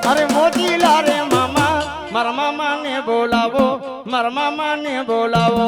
અરે મોજીલા રે મામા મારા મામા ને બોલાવો મારા મામા ને બોલાવો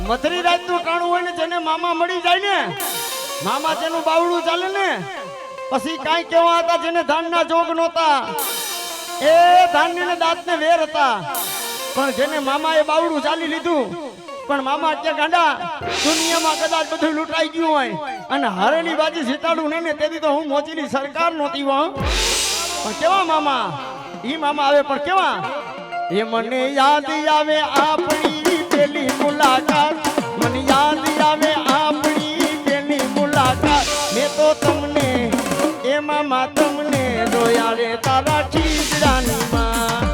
મથરી રાત નું ટાણું હોય ને જેને મામા મળી જાય ને મામા જેનું બાવડું ચાલે ને પછી કાંઈ કેવા હતા જેને ધાનના જોગ નહોતા એ ધાન્ય ને દાંત ને વેર હતા પણ જેને મામા એ બાવડું ચાલી લીધું પણ મામા કે ગાંડા દુનિયામાં કદાચ બધું લૂંટાઈ ગયું હોય અને હારેની બાજી જીતાડું ને તેથી તો હું મોચીની સરકાર નહોતી હો પણ કેવા મામા ઈ મામા આવે પણ કેવા એ મને યાદ આવે આપણી પેલી મુલાકાત મને યાદ આવે આપણી પેલી મુલાકાત મેં તો તમને એ મામા તમને જોયા રે તારા ઠીકરાની માં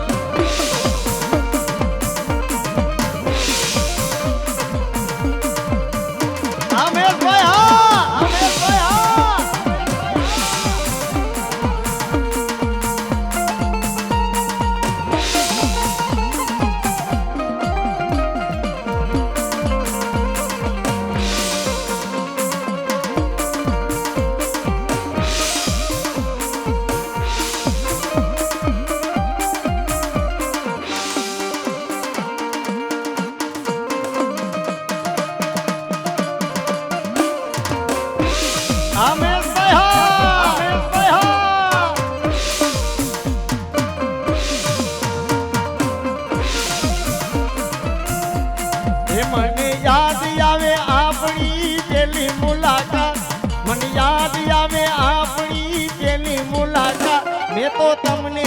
આમેશભાઈ હા આમેશભાઈ હા મને યાદ આવે આપણી પેલી મુલાકાત મને યાદ આવે આપણી પેલી મુલાકાત મેં તો તમને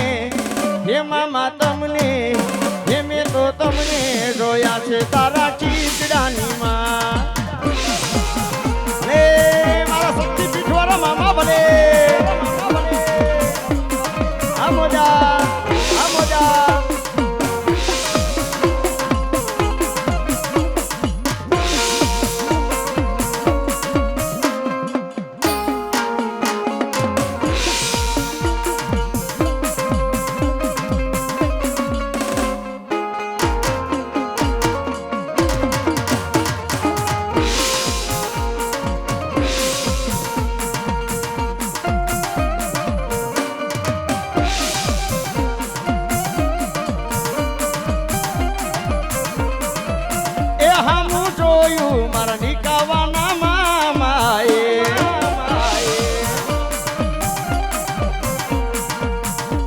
હે મામા તમને હે મેં તો તમને જોયા છે તારા ચીતડાની માં રે મારા શક્તિ પીઠવાળા મામા ભલે આ મોજા આ મોજા મારા નિકાવાના મામાએ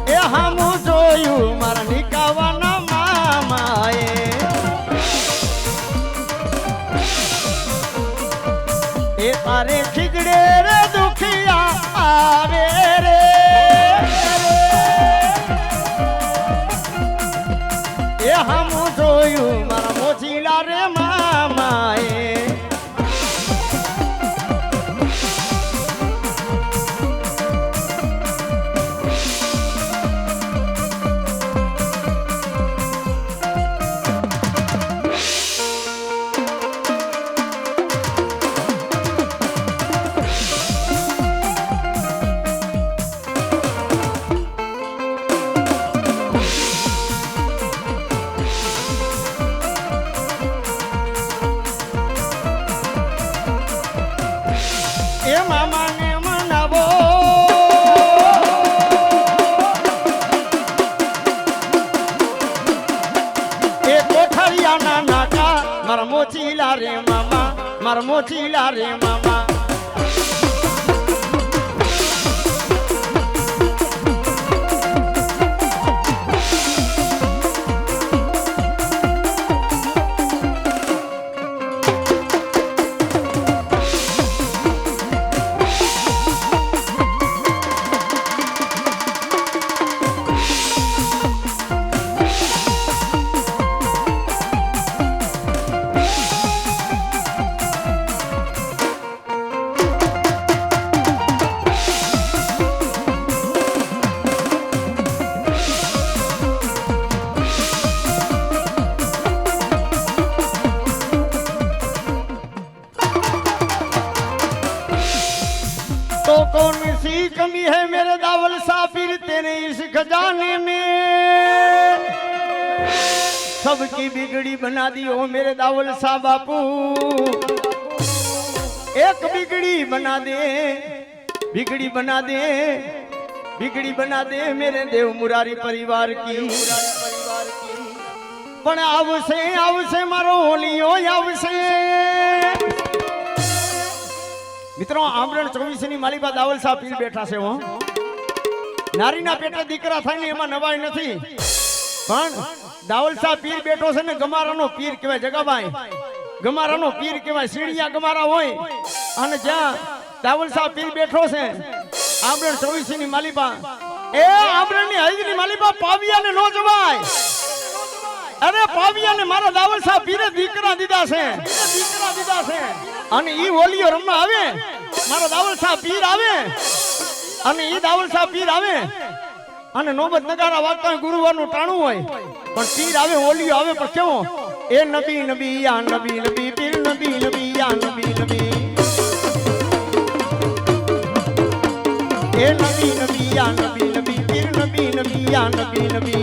એ હામું જોયું મારા નિકાવાના મામાએ એ તારે ખીગડે રે દુખિયા આવે રે એ હામું જોયું મારા મોજીલા રે મામાએ એ મામાને મનાવો એ કોઠારી માર મોચીલા રે મામા तो कौन सी कमी है मेरे दावल साफिर तेरे इस खजाने में सबकी बिगड़ी बना दी हो मेरे दावल सा बापू एक बिगड़ी बना दे बिगड़ी बना दे बिगड़ी बना दे मेरे देव मुरारी परिवार की पण आवसे मारो होलियो आवसे मित्रों आमरण 24 ની માલિકા દાવલ સાહેબ પીર બેઠા છે હો નારીના પેટે દીકરા થાય ને એમાં નવાઈ નથી પણ દાવલ સાહેબ પીર બેઠો છે ને ગમારાનો પીર કહેવાય જગાભાઈ ગમારાનો પીર કહેવાય સીડિયા ગમારા હોય અને જ્યાં દાવલ સાહેબ પીર બેઠો છે આમરણ 24 ની માલિકા એ આમરણની હૈદની માલિકા પાવિયાને નો જવાય અરે પાવિયાને મારા દાવલ સાહેબ પીરે દીકરા દીધા છે અને ઈ હોલીઓ રમવા આવે મારો દાવલ સાહેબ પીર આવે અને ઈ દાવલ સાહેબ પીર આવે અને નોબત નગારા વાગતા ગુરુવારનું ટાણું હોય પણ પીર આવે હોલીઓ આવે પણ કેવો એ નબી નબી યા નબી નબી પીર નબી નબી યા નબી નબી એ નબી નબી યા નબી નબી પીર નબી નબી યા નબી નબી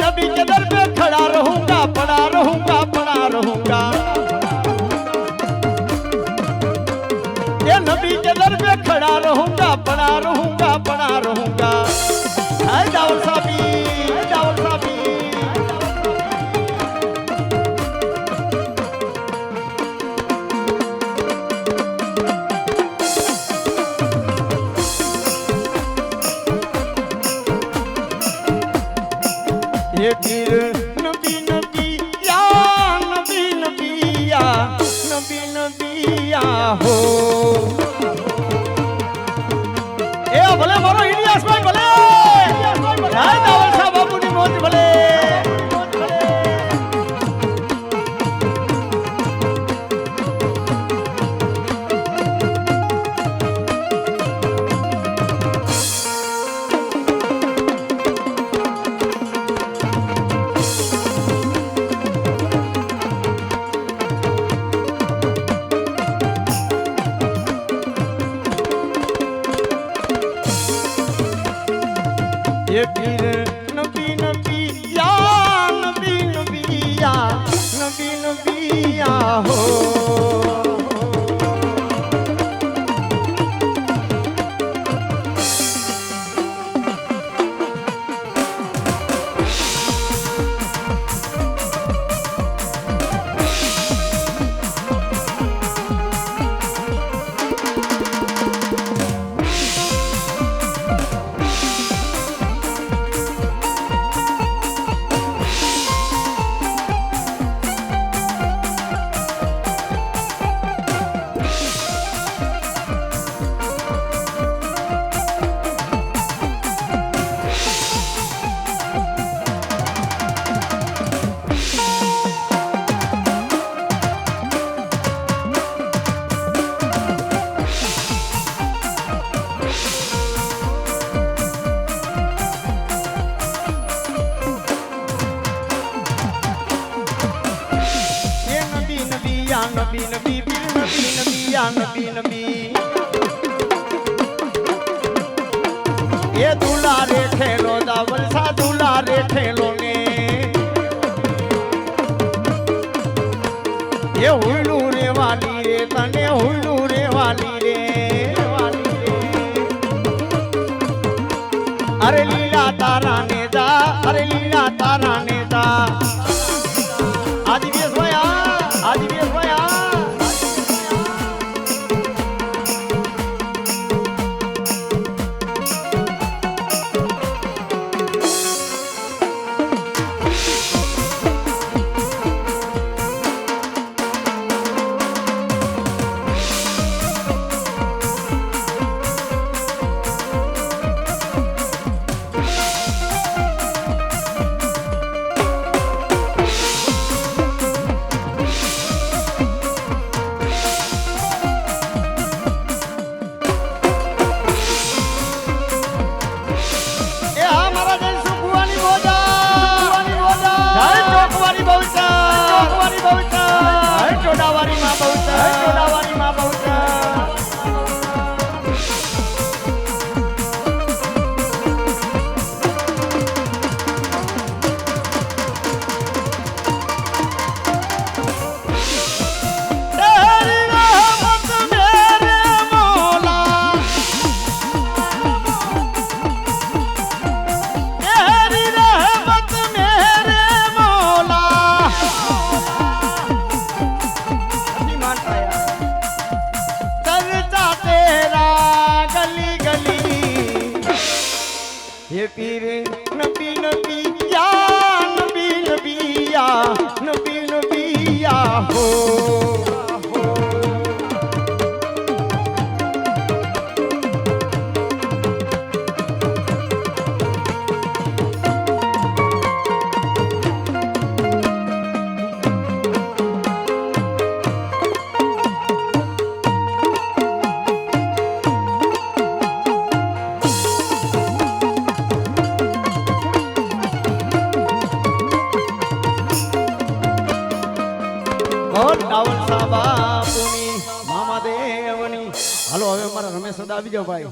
नबी के दर पे खड़ा रहूंगा पड़ा रहूंगा ये नबी के दर पे खड़ा रहूंगा पड़ा रहूंगा हाय दावल साहबी ये पीर नबी नबी या नबी नबी या नबी नबी या हो ए भले मारो इलियास भाई भले हाय दावल साहब बाबू नी मोज भले ये पीर नबी नबी या नबी नबी या नबी नबी या हो नबी नबी पीर नबी नबी या नबी नबी ये दूल्हा रे खेलो दावल सा दूल्हा रे खेलो ने ये हुल्लू रे वाली रे तने हुल्लू रे वाली रे अरे लीला तारा ने जा अरे लीला तारा ने जा હાજી વીરભાઈ હા ये पीर नबी नबी या नबी नबी या नबी नबी या हो હાલો હવે મારા રમેશ સદા આવી જાવ ભાઈ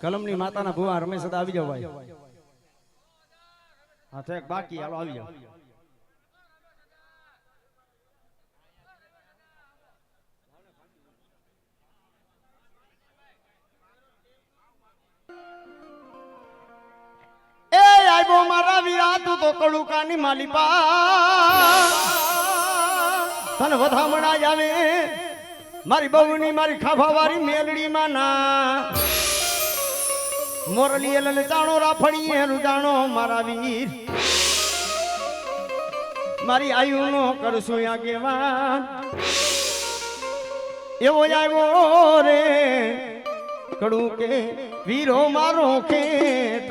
કલમની માતાના ભુવા રમેશ સદા આવી જાવ ભાઈ હા ઠેક બાકી હાલો આવી જાવ એ આઈબો મારા વીરા તું તો કડુકાની માલિપા તને વધામણા આવે મારી બહુની મારી ખાભાવાળી મેલડી માં ના મોરલી એલને જાણો રાફડી એનું જાણો મારા વીર મારી આયુ નો કરશું આગેવાન એવો આવ્યો રે કડું કે વીરો મારો ખેત